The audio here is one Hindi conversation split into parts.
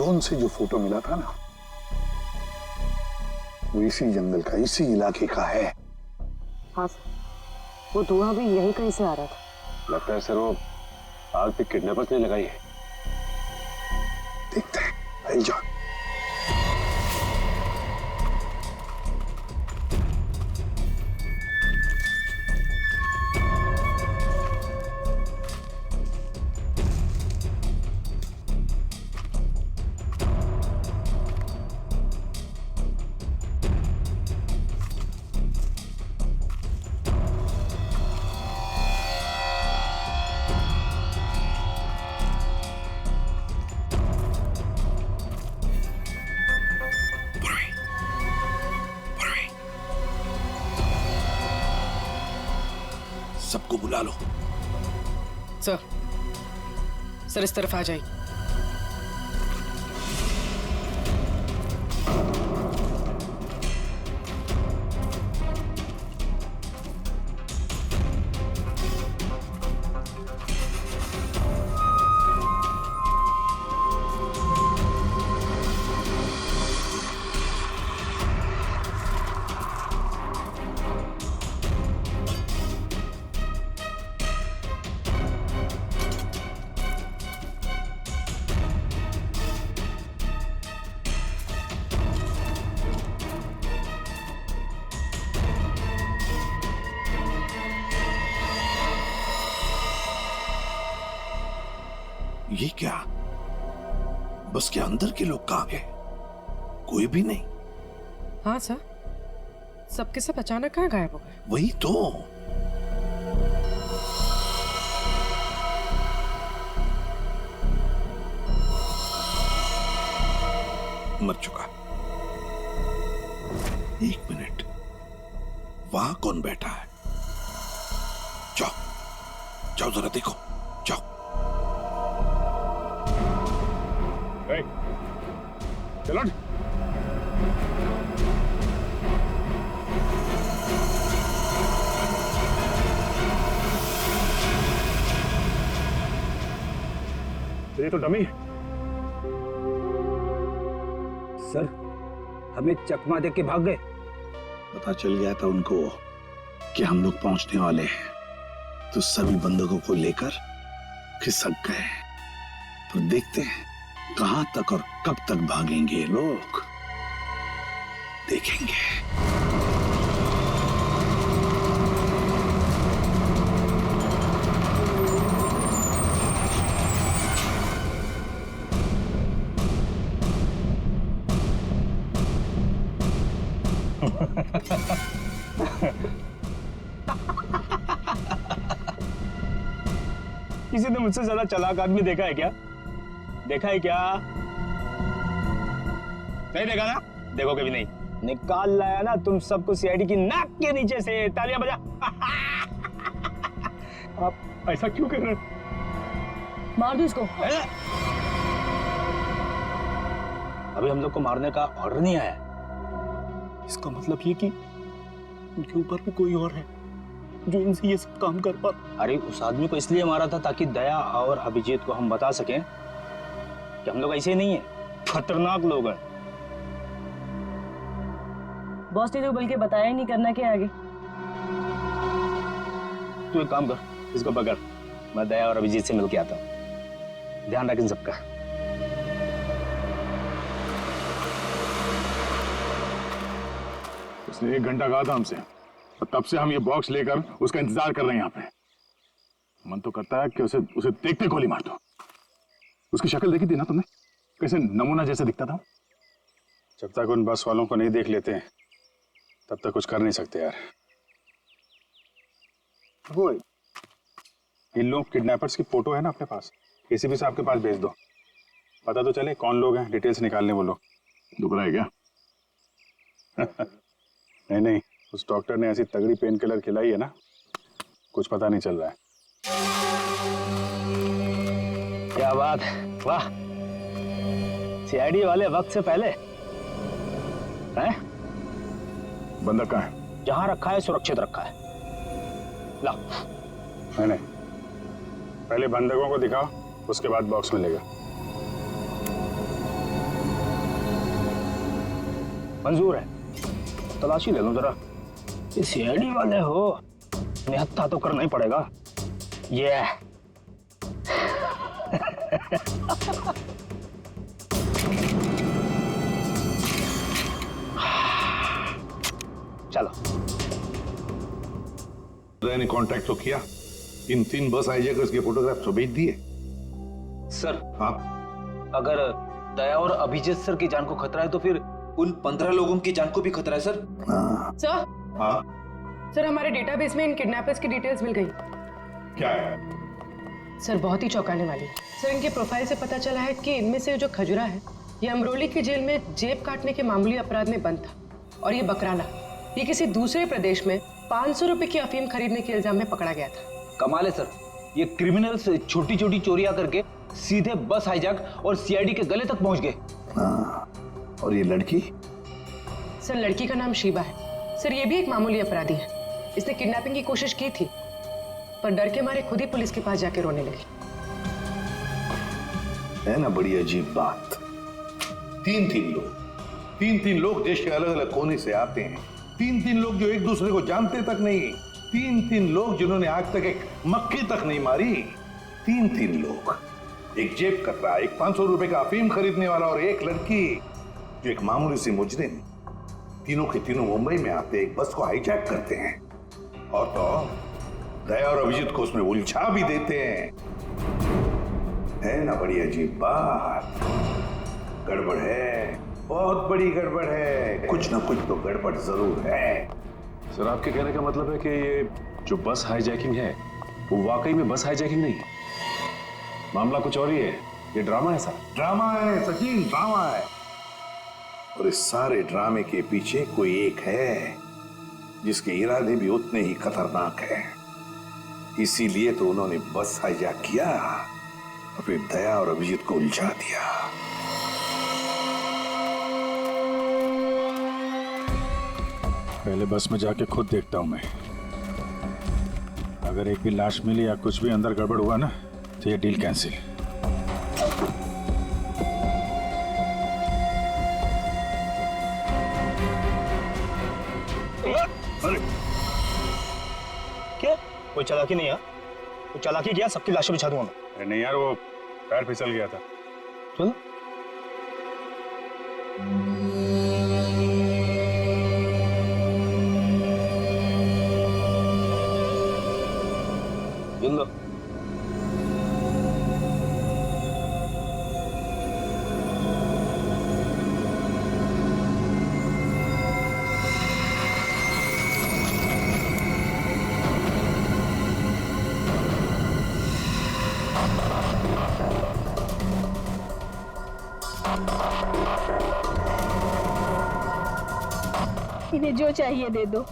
ड्रोन से जो फोटो मिला था ना, वो इसी जंगल का, इसी इलाके का है। हाँ सर, वो धुआं भी यही कहीं से आ रहा था। लगता है सर वो आग पे किडनैपर्स ने लगाई है। देखते हैं, आई जाओ। सबको बुला लो। सर इस तरफ आ जाइए। ये क्या? बस के अंदर के लोग कहां गए? कोई भी नहीं। हाँ सर, सबके सब अचानक कहाँ गायब हो गए? वही तो। मर चुका। एक मिनट, वहां कौन बैठा है? जाओ जाओ जरा देखो, जाओ। चलो। ये तो डमी है। सर, हमें चकमा दे के भाग गए। पता चल गया था उनको कि हम लोग पहुंचने वाले हैं, तो सभी बंदूकों को लेकर खिसक गए। तो देखते हैं कहां तक और कब तक भागेंगे ये लोग, देखेंगे। किसी ने मुझसे ज्यादा चालाक आदमी देखा है क्या? देखा है क्या? नहीं देखा ना? देखो कभी नहीं। निकाल लाया ना तुम सबको सीआईडी की नाक के नीचे से। तालियां बजा। आप ऐसा क्यों कर रहे हो? मार दो इसको। अभी हम लोग को मारने का ऑर्डर नहीं आया। इसका मतलब ये कि उनके ऊपर भी कोई और है जो इनसे ये सब काम कर पा। अरे उस आदमी को इसलिए मारा था ताकि दया और अभिजीत को हम बता सकें कि हम लोग ऐसे नहीं है, खतरनाक लोग हैं। बॉस ने तो बल्कि बताया ही नहीं करना क्या आगे। तू एक काम कर, इसको पकड़, मैं दया और अभिजीत से मिलके आता हूँ। ध्यान रख इन सबका। उसने 1 घंटा कहा था हमसे, और तब से हम ये बॉक्स लेकर उसका इंतजार कर रहे हैं यहाँ पे। मन तो करता है कि उसे देखते गोली मार दो। उसकी शक्ल देखी थी ना तुमने, कैसे नमूना जैसे दिखता था। जब तक उन बस वालों को नहीं देख लेते तब तक कुछ कर नहीं सकते यार। वो इन लोग किडनैपर्स की फोटो है ना अपने पास, एसीपी साहब के पास भेज दो, पता तो चले कौन लोग हैं, डिटेल्स निकालने वो लोग। दुख रहा है क्या? नहीं नहीं, उस डॉक्टर ने ऐसी तगड़ी पेन किलर खिलाई है ना, कुछ पता नहीं चल रहा है। क्या बात है, वाह। सीआईडी वाले वक्त से पहले हैं? बंदा कहाँ है? जहां रखा है सुरक्षित रखा है। ला। नहीं, पहले बंदकों को दिखाओ, उसके बाद बॉक्स मिलेगा। मंजूर है, तलाशी ले लो जरा। ये सीआईडी वाले हो, निहत्था तो करना ही पड़ेगा। ये चलो। ने कांटेक्ट तो किया, इन 3 बस हाईजैकर्स के फोटोग्राफ तो भेज दिए। सर, हाँ, अगर दया और अभिजीत सर की जान को खतरा है तो फिर उन 15 लोगों की जान को भी खतरा है सर। हाँ, सर हाँ, सर हमारे डेटाबेस में इन किडनैपर्स की डिटेल्स मिल गई। क्या है? सर बहुत ही चौंकाने वाली। सर इनके प्रोफाइल से पता चला है कि इनमें से जो खजुरा है ये अमरोली की जेल में जेब काटने के मामूली अपराध में बंद था, और ये बकराना ये किसी दूसरे प्रदेश में 500 रुपए की अफीम खरीदने के इल्जाम में पकड़ा गया था। कमाल है सर, ये क्रिमिनल्स छोटी छोटी चोरियां करके सीधे बस हाईजैक और सीआईडी के गले तक पहुंच गए। हाँ, और ये लड़की? सर लड़की का नाम शीबा है। सर ये भी एक मामूली अपराधी है। इसने किडनैपिंग की कोशिश की थी, पर डर के मारे खुद ही पुलिस के पास जाके रोने लगी। है ना बड़ी अजीब बात। 3 लोग देश के अलग अलग कोने से आते हैं। 3 लोग जो एक दूसरे को जानते तक नहीं। 3 लोग जिन्होंने आज तक एक मक्खी तक नहीं मारी। 3 लोग, एक जेब कतरा, एक 500 रुपए का अफीम खरीदने वाला और एक लड़की जो एक मामूली सी मुजरिम। तीनों के तीनों मुंबई में आते एक बस को हाईजैक करते हैं, और तो दया और अभिजीत को उसमें उलझा भी देते हैं। है ना बड़ी अजीब बात। गड़बड़ है, बहुत बड़ी गड़बड़ है। कुछ ना कुछ तो गड़बड़ जरूर है। सर आपके कहने का मतलब है कि ये जो बस हाईजैकिंग है वो वाकई में बस हाईजैकिंग नहीं है, मामला कुछ और ही है, ये ड्रामा है सर। ड्रामा है सचिन, ड्रामा है। और इस सारे ड्रामे के पीछे कोई एक है जिसके इरादे भी उतने ही खतरनाक हैं। इसीलिए तो उन्होंने बस हाईजैक किया और फिर दया और अभिजीत को उलझा दिया। पहले बस में जाके खुद देखता हूं मैं। अगर एक भी लाश मिली या कुछ भी अंदर गड़बड़ हुआ ना तो ये डील कैंसिल। अरे क्या, कोई चालाकी नहीं है? कोई चालाकी किया, सबकी लाशें बिछा दूंगा मैं। अरे नहीं यार, वो पैर फिसल गया था। चलो। लो। इन्हें जो चाहिए दे दो।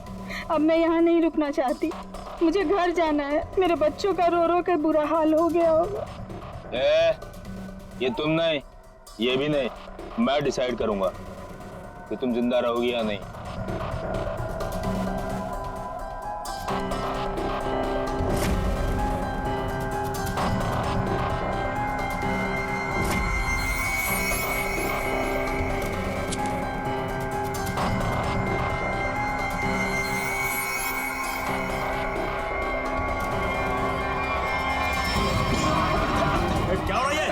अब मैं यहाँ नहीं रुकना चाहती, मुझे घर जाना है। मेरे बच्चों का रो रो कर बुरा हाल हो गया होगा। ये तुम नहीं, ये भी नहीं, मैं डिसाइड करूंगा कि तुम जिंदा रहोगी या नहीं। क्या हो रहा है?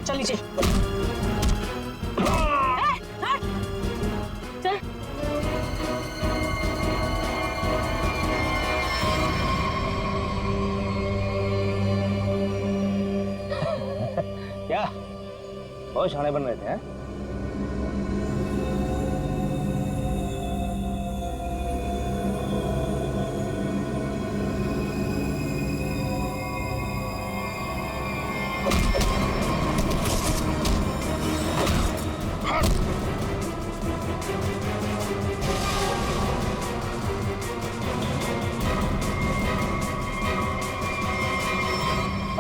चल नीचे। क्या बहुत शाणे बन रहे थे हैं?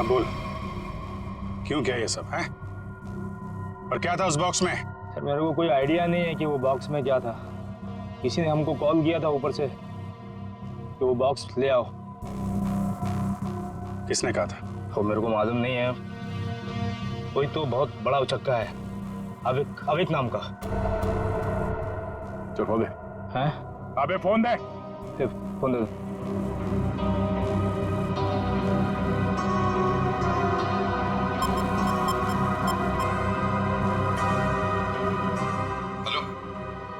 अब बोल, क्यों किया ये सब है? और क्या था उस बॉक्स में? सर मेरे को कोई आइडिया नहीं है कि वो बॉक्स में क्या था। किसी ने हमको कॉल किया था ऊपर से कि वो बॉक्स ले आओ। किसने कहा था? वो मेरे को मालूम नहीं है। कोई तो बहुत बड़ा उचक्का है, अविक नाम का। चल फोन दे। हैं? अबे फोन दे। फोन दे दो।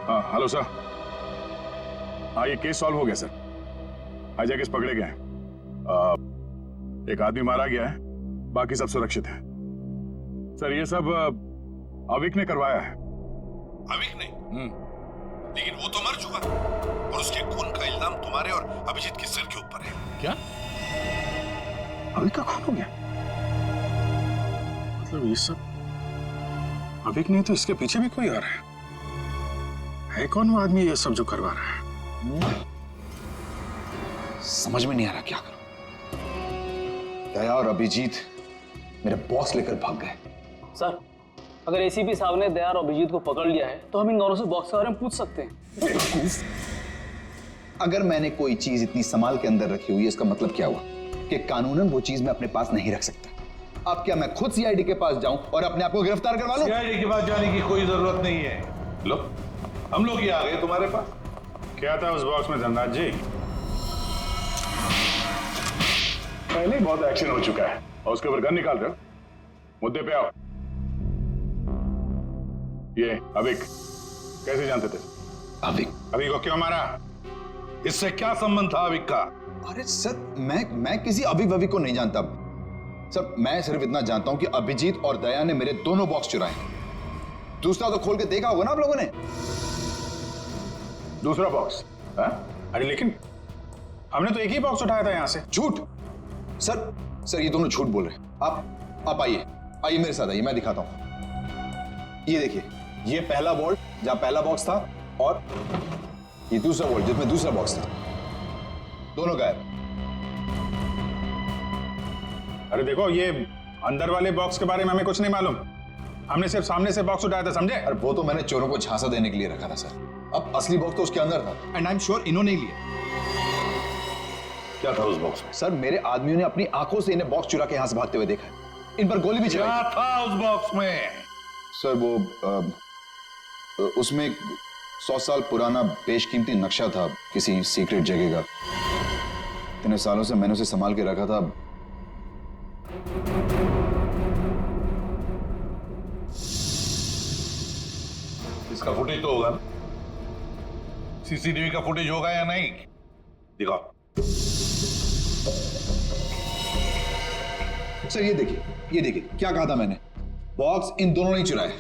हाँ हेलो सर। हाँ ये केस सॉल्व हो गया सर। हाईजैकर्स पकड़े गए हैं। एक आदमी मारा गया है, बाकी सब सुरक्षित है। सर ये सब अविक ने करवाया है। अविक ने? लेकिन वो तो मर चुका और उसके खून का इल्जाम तुम्हारे और अभिजीत के सिर के ऊपर है। क्या? अविक का खून हो गया? मतलब ये सब अविक नहीं तो इसके पीछे भी कोई और है कौन वो आदमी ये सब जो करवा रहा है? समझ में नहीं आ रहा क्या करूं। दया और अभिजीत मेरे बॉक्स लेकर भाग गए। सर अगर एसीपी साहब ने दया और अभिजीत को पकड़ लिया है तो हम इन दोनों से बॉक्स के बारे में पूछ सकते हैं। अगर मैंने कोई चीज इतनी संभाल के अंदर रखी हुई है, इसका मतलब क्या हुआ कि कानूनन वो चीज मैं अपने पास नहीं रख सकता। अब क्या मैं खुद सीआईडी के पास जाऊं और अपने आप को गिरफ्तार करवा लूं? सीआईडी के पास जाने की कोई जरूरत नहीं है। लो हम लोग ही आ गए तुम्हारे पास। क्या था उस बॉक्स में धनराज जी? पहले ही बहुत एक्शन हो चुका है और उसके ऊपर गन निकाल रहे हो। मुद्दे पे आओ। ये अविक कैसे जानते थे? अविक को क्यों मारा? इससे क्या संबंध था अविक का? अरे सर मैं किसी अविक वविक को नहीं जानता सर। मैं सिर्फ इतना जानता हूं कि अभिजीत और दया ने मेरे दोनों बॉक्स चुराए। दूसरा तो खोल के देखा होगा ना आप लोगों ने। दूसरा बॉक्स? अरे लेकिन हमने तो एक ही बॉक्स उठाया था यहां से। झूठ सर ये दोनों झूठ बोल रहे हैं। आप आइए मेरे साथ आइए, मैं दिखाता हूं। ये देखिए, ये पहला वॉल्ट जहां पहला बॉक्स था और ये दूसरा वॉल्ट जिसमें दूसरा बॉक्स था, दोनों गायब। अरे देखो, ये अंदर वाले बॉक्स के बारे में हमें कुछ नहीं मालूम। हमने सिर्फ सामने से बॉक्स उठाया था, समझे? और वो तो मैंने चोरों को झांसा देने के लिए रखा था सर। अब असली बॉक्स तो उसके अंदर था एंड आई एम श्योर इन्होंने ही लिया। क्या था उस बॉक्स में? सर मेरे आदमियों ने अपनी आंखों से इन्हें बॉक्स चुरा के यहां से भागते हुए देखा है। इन पर गोली भी चलाई। क्या था उस बॉक्स में? सर वो उसमें 100 साल पुराना बेशकीमती नक्शा था किसी सीक्रेट जगह का। इतने सालों से मैंने उसे संभाल के रखा था। इसका फुटेज तो होगा ना? सीसीटीवी का फुटेज होगा या नहीं? दिखाओ। सर ये देखिए क्या कहा था मैंने। बॉक्स इन दोनों ने चुराए।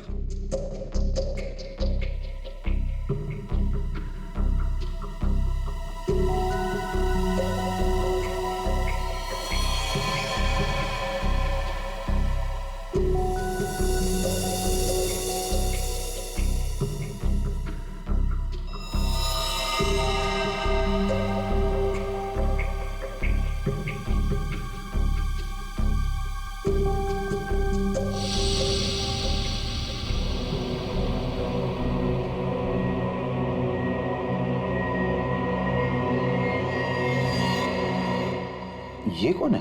ये कौन है?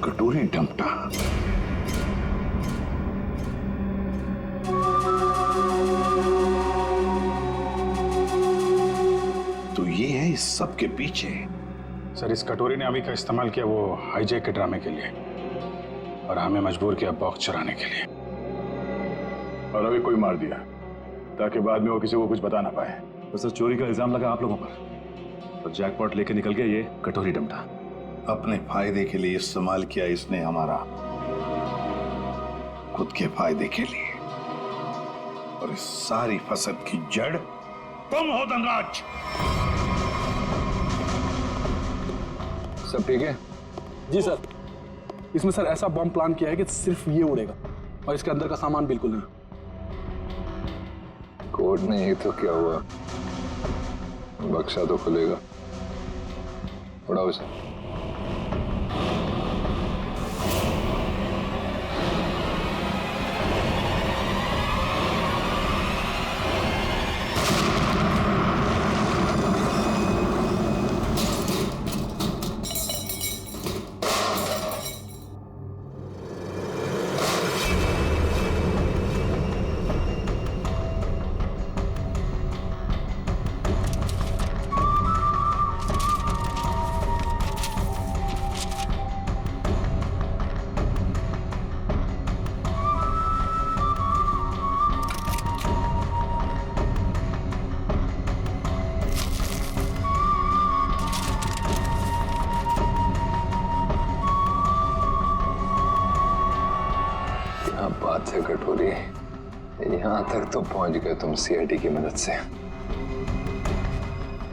कटोरी डमटा। तो ये है इस सब के पीछे। सर इस कटोरी ने अभी का इस्तेमाल किया वो हाईजैक के ड्रामे के लिए और हमें मजबूर किया बॉक्स चुराने के लिए। और अभी कोई मार दिया ताकि बाद में वो किसी को कुछ बता ना पाए। तो सर चोरी का इल्जाम लगा आप लोगों पर और जैकपॉट लेके निकल गया ये कटोरी डमटा। अपने फायदे के लिए इस्तेमाल किया इसने हमारा, खुद के फायदे के लिए। और इस सारी फसद की जड़ तुम हो धनराज। सब ठीक है? जी सर। इसमें सर ऐसा बॉम्ब प्लान किया है कि सिर्फ ये उड़ेगा और इसके अंदर का सामान बिल्कुल नहीं। कोर्ट में ये तो क्या हुआ, बक्सा तो खुलेगा। उड़ाओ इसे। क्या बात है कटोरी, यहाँ तक तो पहुंच गए तुम सीआईडी की मदद से।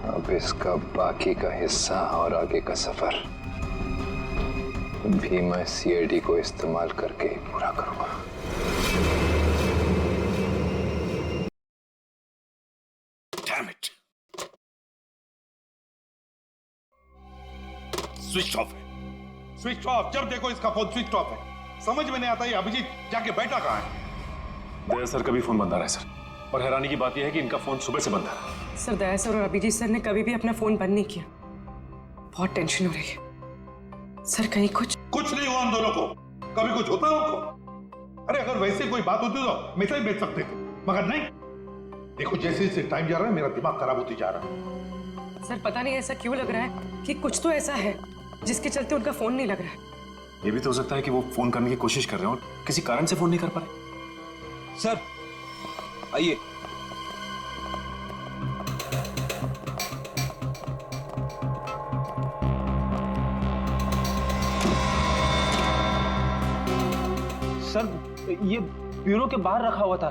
अब इसका बाकी का हिस्सा और आगे का सफर भी मैं सीआईडी को इस्तेमाल करके ही पूरा करूंगा। Damn it! स्विच ऑफ है, स्विच ऑफ। जब देखो इसका फोन स्विच ऑफ है। समझ में नहीं आता ये अभिजीत जाके बैठा कहाँ है। दया सर का भी फोन बंद आ रहा है सर, और हैरानी की बात यह है कि इनका फोन सुबह से बंद है। सर दया सर और अभिजीत सर ने कभी भी अपना फोन बंद नहीं किया। बहुत टेंशन हो रही है सर, कहीं कुछ नहीं हुआ उन दोनों को। कभी कुछ होता है उनको? अरे अगर वैसे कोई बात होती तो मैसेज भेज सकते थे, मगर नहीं। देखो जैसे जैसे टाइम जा रहा है मेरा दिमाग खराब होती जा रहा है। सर पता नहीं ऐसा क्यों लग रहा है कि कुछ तो ऐसा है जिसके चलते उनका फोन नहीं लग रहा है। ये भी तो हो सकता है कि वो फोन करने की कोशिश कर रहे हैं और किसी कारण से फोन नहीं कर पा रहे। सर आइए। सर ये ब्यूरो के बाहर रखा हुआ था,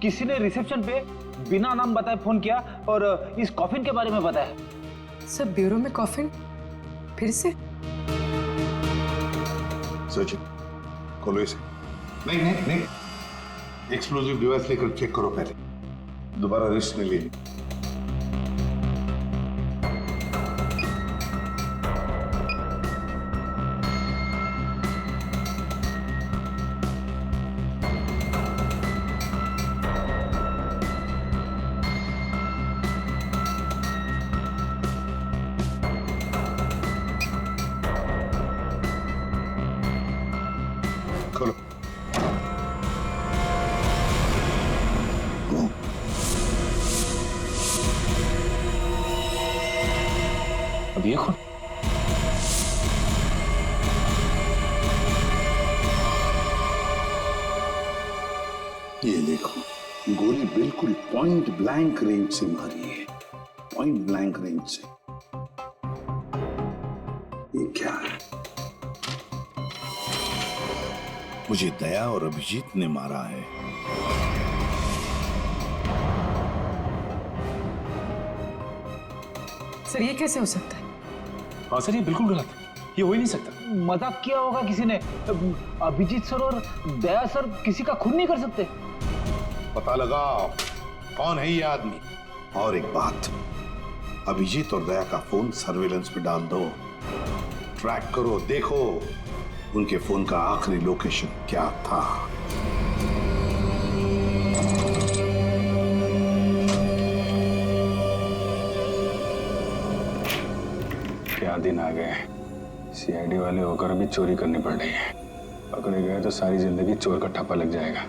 किसी ने रिसेप्शन पे बिना नाम बताए फोन किया और इस कॉफिन के बारे में बताया। सर ब्यूरो में कॉफिन फिर से? सचिन खोलो इसे। नहीं नहीं नहीं, एक्सप्लोजिव डिवाइस लेकर चेक करो पहले, दोबारा रिस्क नहीं लेनी। खोलो। अब ये कौन? ये देखो, गोली बिल्कुल पॉइंट ब्लैंक रेंज से मारी है, पॉइंट ब्लैंक रेंज से। ये क्या है? मुझे दया और अभिजीत ने मारा है। सर ये कैसे हो सकता है? हाँ सर ये बिल्कुल गलत है, ये हो ही नहीं सकता। मजाक किया होगा किसी ने। अभिजीत सर और दया सर किसी का खून नहीं कर सकते। पता लगाओ कौन है ये आदमी। और एक बात, अभिजीत और दया का फोन सर्वेलेंस पे डाल दो, ट्रैक करो, देखो उनके फोन का आखिरी लोकेशन क्या था। क्या दिन आ गए, सीआईडी वाले होकर भी चोरी करनी पड़ रही है। पकड़े गए तो सारी जिंदगी चोर का ठप्पा लग जाएगा।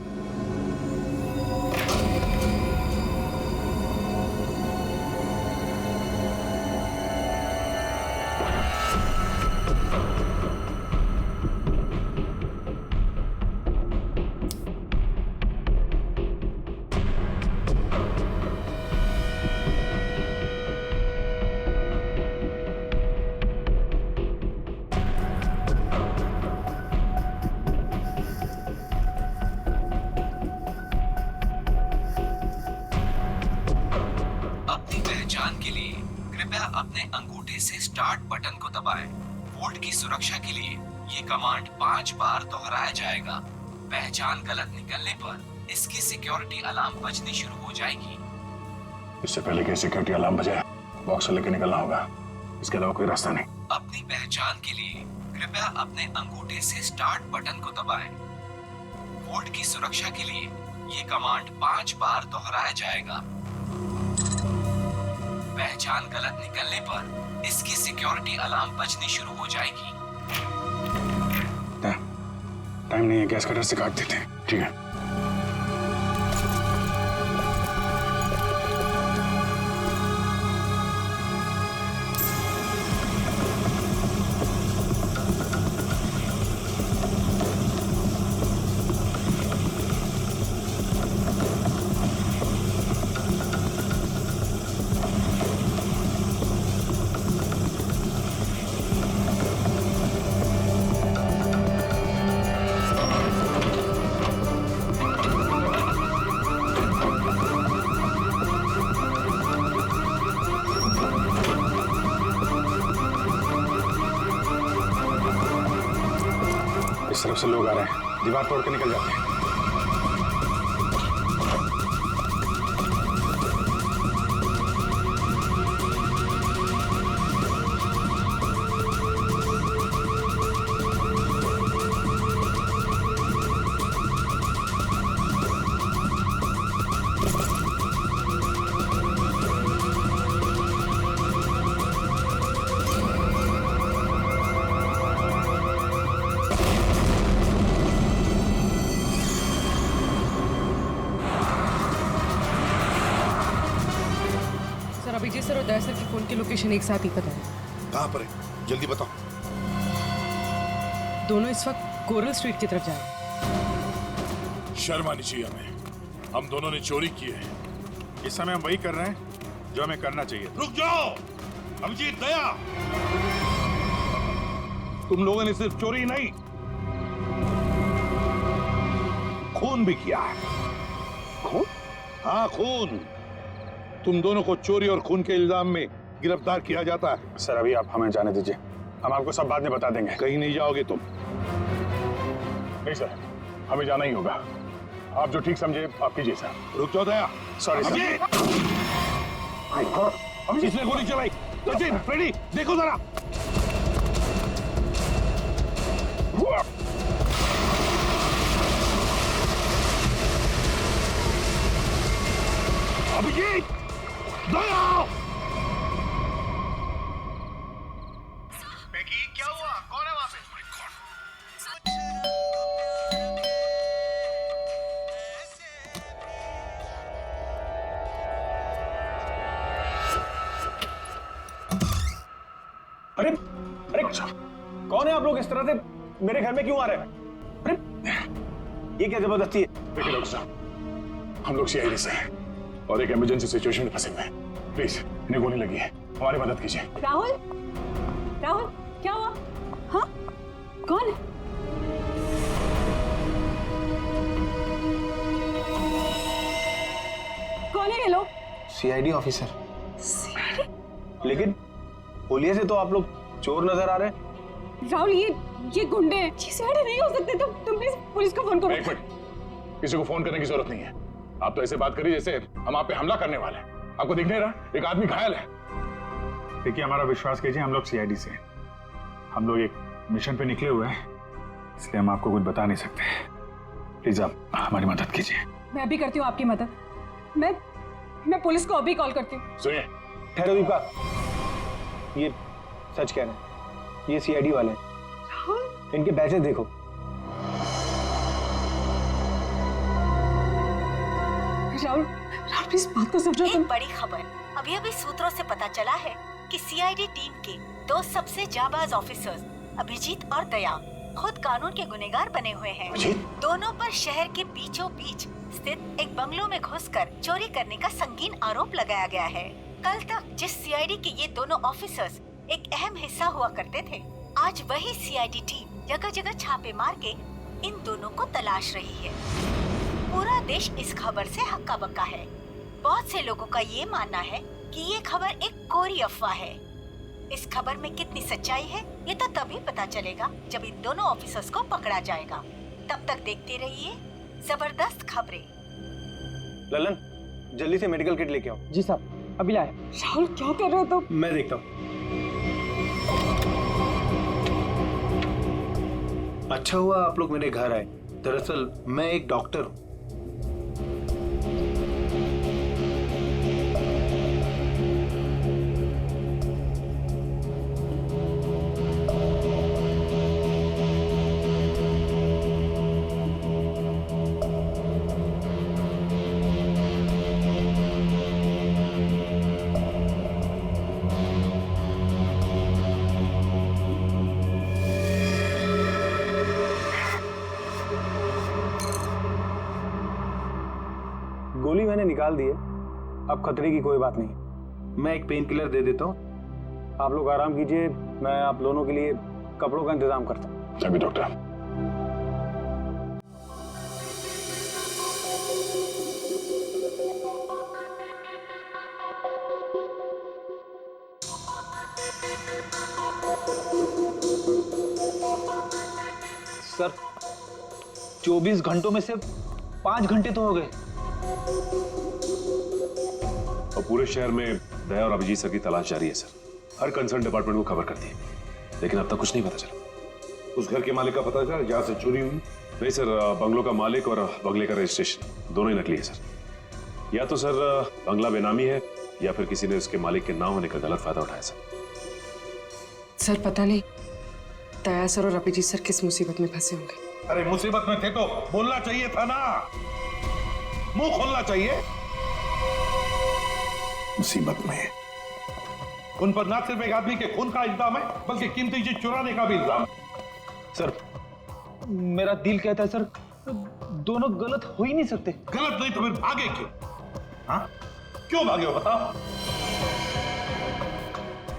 अपने अंगूठे से स्टार्ट बटन को दबाएं। वोल्ट की सुरक्षा के लिए ये कमांड 5 बार दोहराया जाएगा। पहचान गलत निकलने पर इसकी सिक्योरिटी अलार्म बजनी शुरू हो जाएगी। इससे पहले कि सिक्योरिटी अलार्म बजे बॉक्स लेके निकलना होगा, इसके अलावा कोई रास्ता नहीं। अपनी पहचान के लिए कृपया अपने अंगूठे से स्टार्ट बटन को दबाएं। वोल्ट की सुरक्षा के लिए ये कमांड 5 बार दोहराया जाएगा। पहचान गलत निकलने पर इसकी सिक्योरिटी अलार्म बजनी शुरू हो जाएगी। टाइम नहीं है, गैस कटर से काट देते हैं। ठीक है। इस तरफ से लोग आ रहे हैं, दीवार तोड़ के निकल जाते हैं। अभिजीत सर और दया सर की फोन की लोकेशन एक साथ ही पता है। कहाँ पर है, जल्दी बताओ। दोनों इस वक्त कोरल स्ट्रीट की तरफ जा रहे हैं। शर्म आनी चाहिए हमें, हम दोनों ने चोरी की है। इस समय हम वही कर रहे हैं जो हमें करना चाहिए। रुक जाओ अभिजीत, दया, तुम लोगों ने सिर्फ चोरी नहीं, खून भी किया है। खून? हाँ, खून। तुम दोनों को चोरी और खून के इल्जाम में गिरफ्तार किया जाता है। सर अभी आप हमें जाने दीजिए, हम आपको सब बाद में बता देंगे। कहीं नहीं जाओगे तुम। नहीं सर, हमें जाना ही होगा। आप जो ठीक समझे आप कीजिए सर। रुक जाओ दया। Sorry sir. किसने गोली चलाई? सचिन, फ्रेडी, देखो जरा। अभिजीत, दया! क्या हुआ? कौन है वहां पे? अरे अरे कौन है आप लोग? इस तरह से मेरे घर में क्यों आ रहे हैं? अरे ये क्या जबरदस्ती है? देखिए डॉक्टर साहब, हम लोग सीआईडी से हैं और एक इमरजेंसी सिचुएशन में फंसे हुए हैं। प्लीज, इन्हें गोली लगी है, हमारी मदद कीजिए। राहुल, राहुल, क्या हुआ? हाँ, कौन है? कौन है ये लोग? CID officer. लेकिन पुलिस से तो आप लोग चोर नजर आ रहे हैं। राहुल, ये गुंडे हैं। ये सीआईडी नहीं हो सकते। तुम प्लीज पुलिस को फोन करो। एक मिनट, किसी को फोन करने की जरूरत नहीं है। आप तो ऐसे बात करिए जैसे हम आप पे हमला करने वाले हैं। आपको दिख नहीं रहा एक आदमी घायल है? देखिए, हमारा विश्वास कीजिए, हम लोग सीआईडी से हैं। हम लोग एक मिशन पे निकले हुए हैं, इसलिए हम आपको कुछ बता नहीं सकते। प्लीज आप हमारी मदद कीजिए। मैं अभी करती हूँ आपकी मदद। मैं पुलिस को अभी कॉल करती हूँ। सुनिए, ठहरो दीपा, ये सच कह रहे हैं, ये सीआईडी वाले हैं। इनके बैचेस देखो। राहुल, प्लीज बात को समझो। एक बड़ी खबर, अभी सूत्रों से पता चला है कि सीआईडी टीम के दो सबसे जाबाज ऑफिसर्स अभिजीत और दया खुद कानून के गुनहगार बने हुए हैं। दोनों पर शहर के बीचों बीच स्थित एक बंगलों में घुसकर चोरी करने का संगीन आरोप लगाया गया है। कल तक जिस सीआईडी के ये दोनों ऑफिसर्स एक अहम हिस्सा हुआ करते थे, आज वही सीआईडी टीम जगह जगह छापे मार के इन दोनों को तलाश रही है। पूरा देश इस खबर से हक्का बक्का है। बहुत से लोगों का ये मानना है कि ये खबर एक कोरी अफवाह है। इस खबर में कितनी सच्चाई है ये तो तभी पता चलेगा जब इन दोनों ऑफिसर्स को पकड़ा जाएगा। तब तक देखते रहिए जबरदस्त खबरें। ललन, जल्दी से मेडिकल किट लेके आओ। जी साहब। अभी लाए। राहुल क्या कर रहे हो तुम? मैं देखता हूँ। अच्छा हुआ आप लोग मेरे घर आए। दरअसल मैं एक डॉक्टर हूँ। गोली मैंने निकाल दी है, अब खतरे की कोई बात नहीं। मैं एक पेन किलर दे देता हूँ। आप लोग आराम कीजिए, मैं आप दोनों के लिए कपड़ों का इंतजाम करता हूँ। अभी डॉक्टर। सर 24 घंटों में से 5 घंटे तो हो गए। और पूरे शहर में दया और अभिजीत सर की तलाश जारी है सर। हर कंसर्न डिपार्टमेंट को खबर कर दी, लेकिन अब तक कुछ नहीं पता चला। उस घर के मालिक का पता चला जहां से चोरी हुई? नहीं सर, बंगलों का मालिक और बंगले का रजिस्ट्रेशन दोनों ही नकली है सर। या तो सर बंगला बेनामी है या फिर किसी ने उसके मालिक के ना होने का गलत फायदा उठाया सर पता नहीं दया सर और अभिजीत सर किस मुसीबत में फंसे होंगे। अरे मुसीबत में थे तो बोलना चाहिए था ना, मुंह खोलना चाहिए। मुसीबत में उन पर ना सिर्फ एक आदमी के खून का इल्जाम है बल्कि कीमती चीज चुराने का भी इल्जाम है। सर मेरा दिल कहता है सर, दोनों गलत हो ही नहीं सकते। गलत नहीं तो फिर भागे क्यों? हाँ क्यों भागे हो बताओ?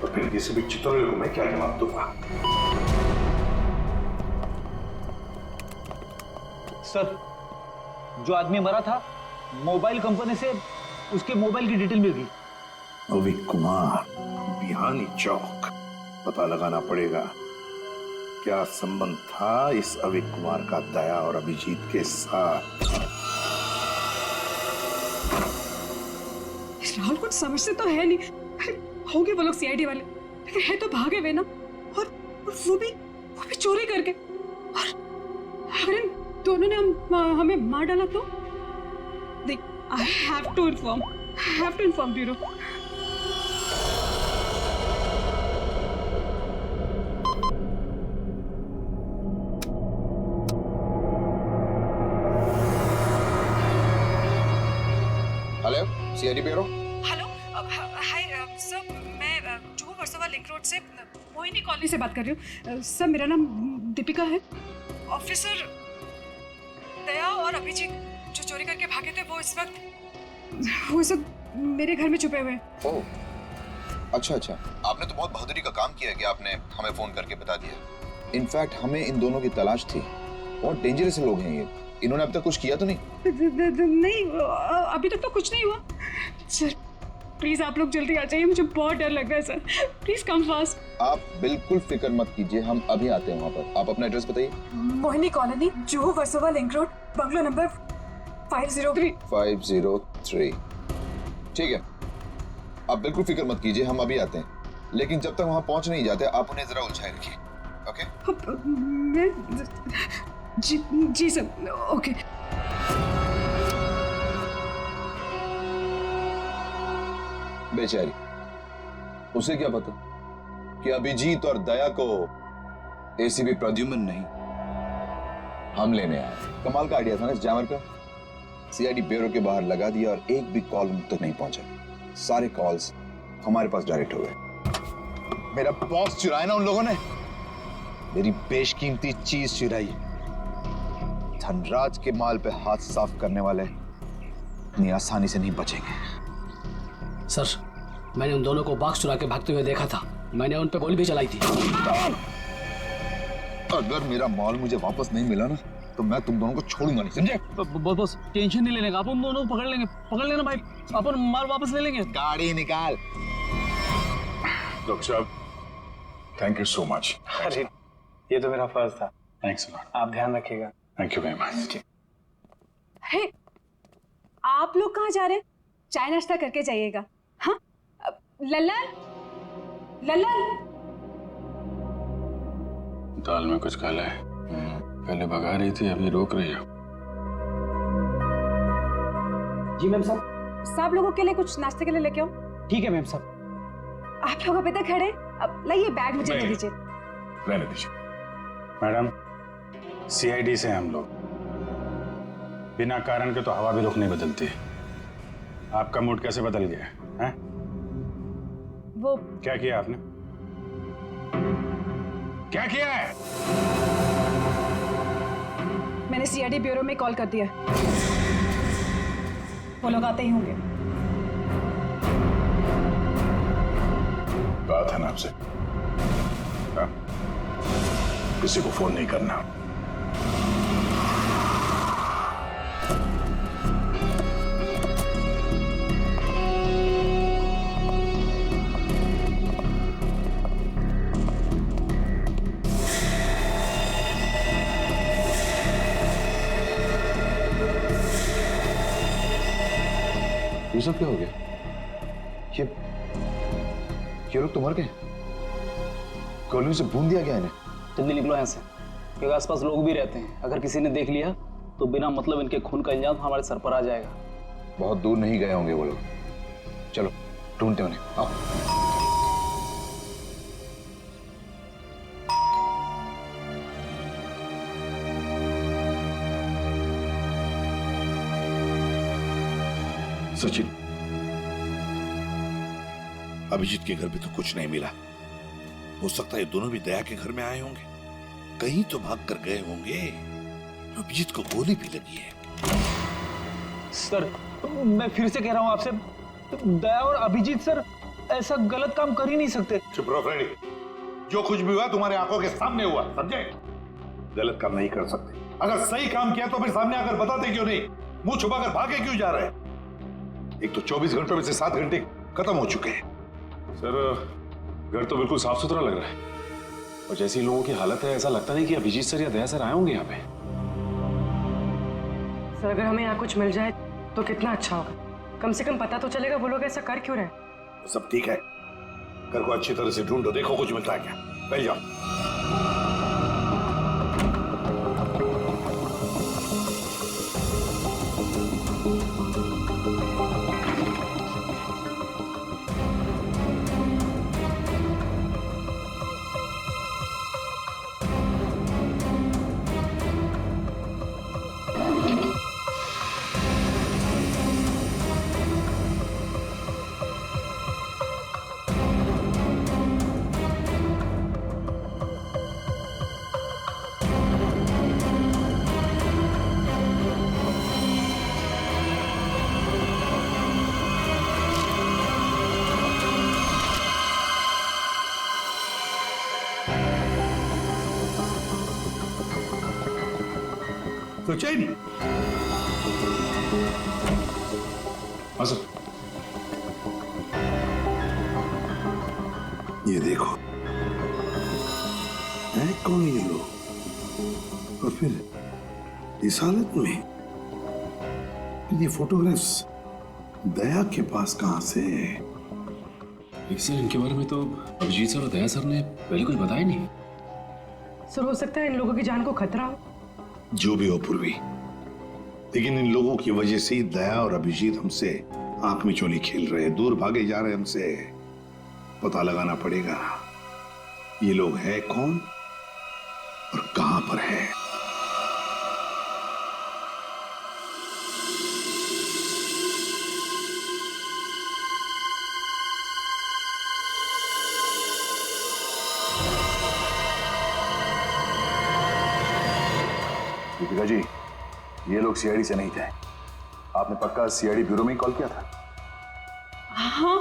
तो फिर किसी भी चित्रों को मैं क्या जवाब दूंगा? सर जो आदमी मरा था, मोबाइल कंपनी से उसके मोबाइल की डिटेल मिल गई। अविक कुमार, बिहानी चौक। पता लगाना पड़ेगा क्या संबंध था इस अविक कुमार का दया और अभिजीत के साथ। राहुल कुछ समझते तो है नहीं, होंगे वो लोग सीआईडी वाले, लेकिन है तो भागे हुए ना, और वो भी चोरी करके। और अगर इन दोनों ने हमें मार डाला तो देख, I have to inform bureau. Hello CID bureau. Hello, hi sir, मैं जुहू वर्सोवा लिंक रोड से मोहिनी कॉलोनी से बात कर रही हूँ। सर मेरा नाम दीपिका है। ऑफिसर दया और अभिजीत जो चोरी करके भागे थे वो इस वक्त मेरे घर में छुपे हुए हैं। ओह अच्छा, आपने तो बहुत बहादुरी का काम किया कि आपने हमें फोन करके बता दिया। इनफैक्ट हमें इन दोनों की तलाश थी। बहुत डेंजरस लोग हैं ये। इन्होंने अब तक कुछ किया तो नहीं? नहीं, अभी तक तो कुछ नहीं हुआ। सर प्लीज आप लोग जल्दी आ जाइए, मुझे बहुत डर लग रहा है सर। Please come fast. आप बिल्कुल फिक्र मत कीजिए, हम अभी आते हैं वहाँ पर। आप अपना एड्रेस बताइए। Mohini colony, Juhu Versova link road, bungalow number 503। 503 ठीक है, आप बिल्कुल फिक्र मत कीजिए, हम अभी आते हैं। लेकिन जब तक वहाँ पहुँच नहीं जाते आप उन्हें जरा उलझाए रखिए। ओके? जी सर, ओके। बेचारी, उसे क्या पता कि अभिजीत और दया को एसीपी प्रद्युमन नहीं, हम लेने आए। कमाल का आइडिया था ना इस जैमर का। सीआईडी ब्यूरो के बाहर लगा दिया और एक भी कॉल मुझ तक नहीं पहुंचा। सारे कॉल्स हमारे पास डायरेक्ट हो गए। मेरा बॉस चुराया ना उन लोगों ने, मेरी बेशकीमती चीज चुराई। धनराज के माल पे हाथ साफ करने वाले इतनी आसानी से नहीं बचेंगे। सर मैंने उन दोनों को बॉक्स चुरा के भागते हुए देखा था, मैंने उन पे गोली भी चलाई थी। अगर मेरा माल मुझे वापस नहीं मिला ना तो मैं तुम दोनों को छोड़ूंगा नहीं, समझे? बस टेंशन नहीं लेने का, आप उन दोनों को पकड़ लेंगे। पकड़ लेना भाई, अपन माल वापस ले लेंगे। गाड़ी निकाल। डॉक्टर साहब थैंक यू सो मच। अरे ये तो मेरा फर्ज था। Thanks lot. आप ध्यान रखिएगा। Thank you very much. अरे आप लोग कहाँ जा रहे हैं? चाय नाश्ता करके जाइएगा। हाँ लल्लन, लल्लन। दाल में कुछ काला है। पहले भगा रही थी, अभी रोक रही है। जी मैम साहब। सब लोगों के लिए कुछ नाश्ते के लिए लेके आओ। ठीक है मैम साहब। आप लोग अभी तक खड़े, अब लाइए बैग मुझे दे दीजिए। रहने दीजिए। मैडम, सीआईडी से हम लोग बिना कारण के तो हवा भी रुख नहीं बदलती। आपका मूड कैसे बदल गया है? वो क्या किया आपने? क्या किया है? मैंने सीआईडी ब्यूरो में कॉल कर दिया। वो लोग आते ही होंगे। बात है ना आपसे, हाँ? किसी को फोन नहीं करना। ये सब क्या हो गया? ये लोग तो मर गए। गोलियों से भून दिया गया इन्हें। जल्दी निकलो यहाँ से, क्योंकि आसपास लोग भी रहते हैं। अगर किसी ने देख लिया तो बिना मतलब इनके खून का इल्जाम हमारे सर पर आ जाएगा। बहुत दूर नहीं गए होंगे वो लोग। चलो ढूंढते उन्हें, आओ। सचिन, अभिजीत के घर में तो कुछ नहीं मिला। हो सकता है ये दोनों भी दया के घर में आए होंगे, कहीं तो भाग कर गए होंगे। अभिजीत को गोली भी लगी है। सर, मैं फिर से कह रहा हूँ आपसे, दया और अभिजीत सर ऐसा गलत काम कर ही नहीं सकते। चुप रहो फ्रेडी। जो कुछ भी हुआ तुम्हारे आंखों के सामने हुआ, समझे? गलत काम नहीं कर सकते। अगर सही काम किया तो फिर सामने आकर बताते क्यों नहीं? मुंह छुपाकर भागे क्यों जा रहे हैं? एक तो 24 घंटों में से 7 घंटे खत्म हो चुके हैं। सर, घर तो बिल्कुल साफ सुथरा लग रहा है, और जैसी लोगों की हालत है ऐसा लगता नहीं कि अभिजीत सर या दया सर आए होंगे यहाँ पे। सर, अगर हमें यहाँ कुछ मिल जाए तो कितना अच्छा होगा। कम से कम पता तो चलेगा वो लोग ऐसा कर क्यों रहे। सब ठीक है, घर को अच्छी तरह से ढूंढो, देखो कुछ मिलता है क्या। पहले जाओ। सचिन, हाँ सर। ये देखो, है कौन ये लोग, और फिर इस हालत में? ये फोटोग्राफ्स दया के पास कहां से? सर, इनके बारे में तो अभिजीत सर और दया सर ने पहले कुछ बताया नहीं। सर, हो सकता है इन लोगों की जान को खतरा हो। जो भी हो पूर्वी, लेकिन इन लोगों की वजह से ही दया और अभिजीत हमसे आंख में चोली खेल रहे हैं, दूर भागे जा रहे हैं हमसे। पता लगाना पड़ेगा ये लोग हैं कौन और कहां पर है। दीपिका जी, ये लोग सीआईडी से नहीं थे। आपने पक्का सीआईडी ब्यूरो में ही कॉल किया था? हाँ।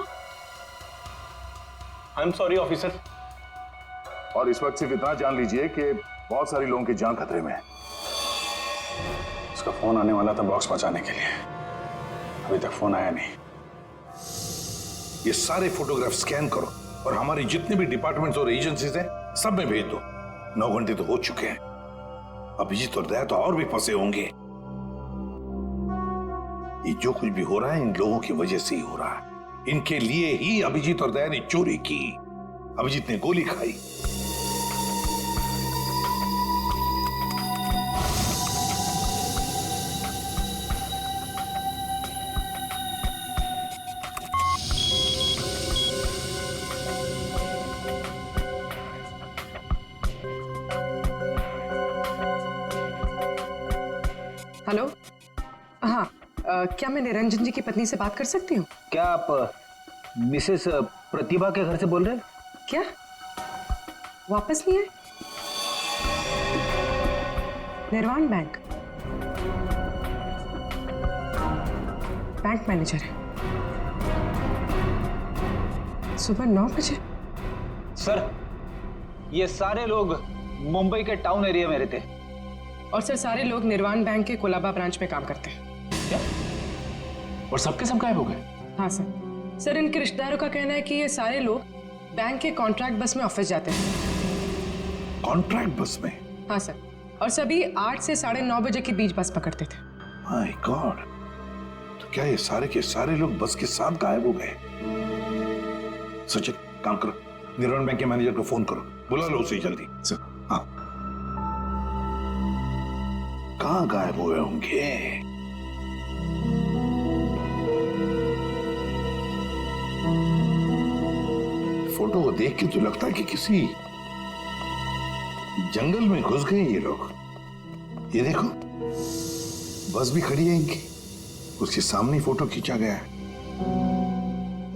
I am sorry officer. और इस वक्त सिर्फ इतना जान लीजिए कि बहुत सारी लोगों की जान खतरे में है। उसका फोन आने वाला था बॉक्स पहुंचाने के लिए, अभी तक फोन आया नहीं। ये सारे फोटोग्राफ स्कैन करो और हमारी जितने भी डिपार्टमेंट्स और एजेंसीज हैं सब में भेज दो। 9 घंटे तो हो चुके हैं। अभिजीत और दया तो और भी फंसे होंगे। ये जो कुछ भी हो रहा है इन लोगों की वजह से ही हो रहा है। इनके लिए ही अभिजीत और दया ने चोरी की। अभिजीत ने गोली खाई। हेलो, हाँ, क्या मैं निरंजन जी की पत्नी से बात कर सकती हूँ? क्या आप मिसेस प्रतिभा के घर से बोल रहे हैं? क्या वापस नहीं आए? निर्वाण बैंक मैनेजर है, सुबह 9 बजे। सर, ये सारे लोग मुंबई के टाउन एरिया में रहते हैं। और सर, सारे लोग निर्वाण बैंक के कोलाबा ब्रांच में काम करते हैं। क्या? और सबके सब गायब हो गए? हाँ सर। सर, इनके रिश्तेदारों का कहना है कि ये सारे लोग बैंक के कॉन्ट्रैक्ट बस में ऑफिस जाते हैं। कॉन्ट्रैक्ट बस में? हाँ सर, और सभी 8 से 9:30 बजे के बीच बस पकड़ते थे। माय गॉड, तो क्या ये सारे के सारे लोग बस के साथ गायब हो गए? सचिन, काम करो, निर्वाण बैंक के मैनेजर को फोन करो, बुला लो उसे जल्दी। सर, हाँ, कहाँ गायब हुए होंगे? फोटो को देख के तो लगता है कि किसी जंगल में घुस गए ये लोग। ये देखो, बस भी खड़ी है इनकी, उसके सामने फोटो खींचा गया है।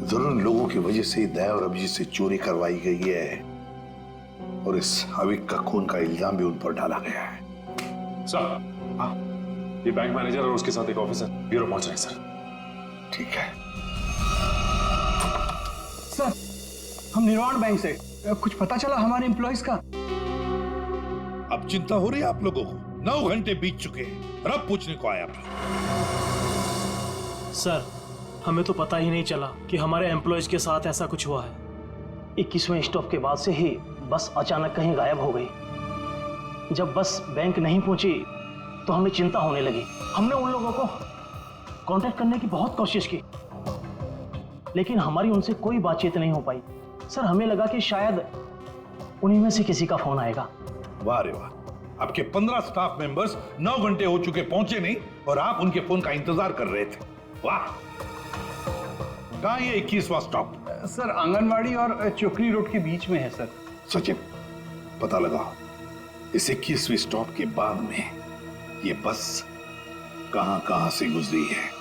जरूर उन लोगों की वजह से दया और अभिजीत से चोरी करवाई गई है और इस अविक का खून का इल्जाम भी उन पर डाला गया है। सर, हाँ, ये बैंक मैनेजर और उसके साथ एक ऑफिसर ब्यूरो पहुंच रहे हैं सर। ठीक है सर, हम निर्वाण बैंक से, कुछ पता चला हमारे एम्प्लॉइज का? अब चिंता हो रही है आप लोगों को? 9 घंटे बीत चुके हैं और अब पूछने को आया आप। सर, हमें तो पता ही नहीं चला कि हमारे एम्प्लॉइज के साथ ऐसा कुछ हुआ है। 21वें स्टॉप के बाद से ही बस अचानक कहीं गायब हो गई। जब बस बैंक नहीं पहुंची तो हमें चिंता होने लगी। हमने उन लोगों को कांटेक्ट करने की बहुत कोशिश की, लेकिन हमारी उनसे कोई बातचीत नहीं हो पाई। सर, हमें लगा कि शायद उन्हीं में से किसी का फोन आएगा। वाह रे वाह, आपके 15 स्टाफ मेंबर्स 9 घंटे हो चुके पहुंचे नहीं और आप उनके फोन का इंतजार कर रहे थे। वाह। कहां ये 21वां स्टॉप? सर, आंगनवाड़ी और चोकरी रोड के बीच में है सर। सचिन, पता लगाओ इस 21वीं स्टॉप के बाद में ये बस कहां से गुजरी है।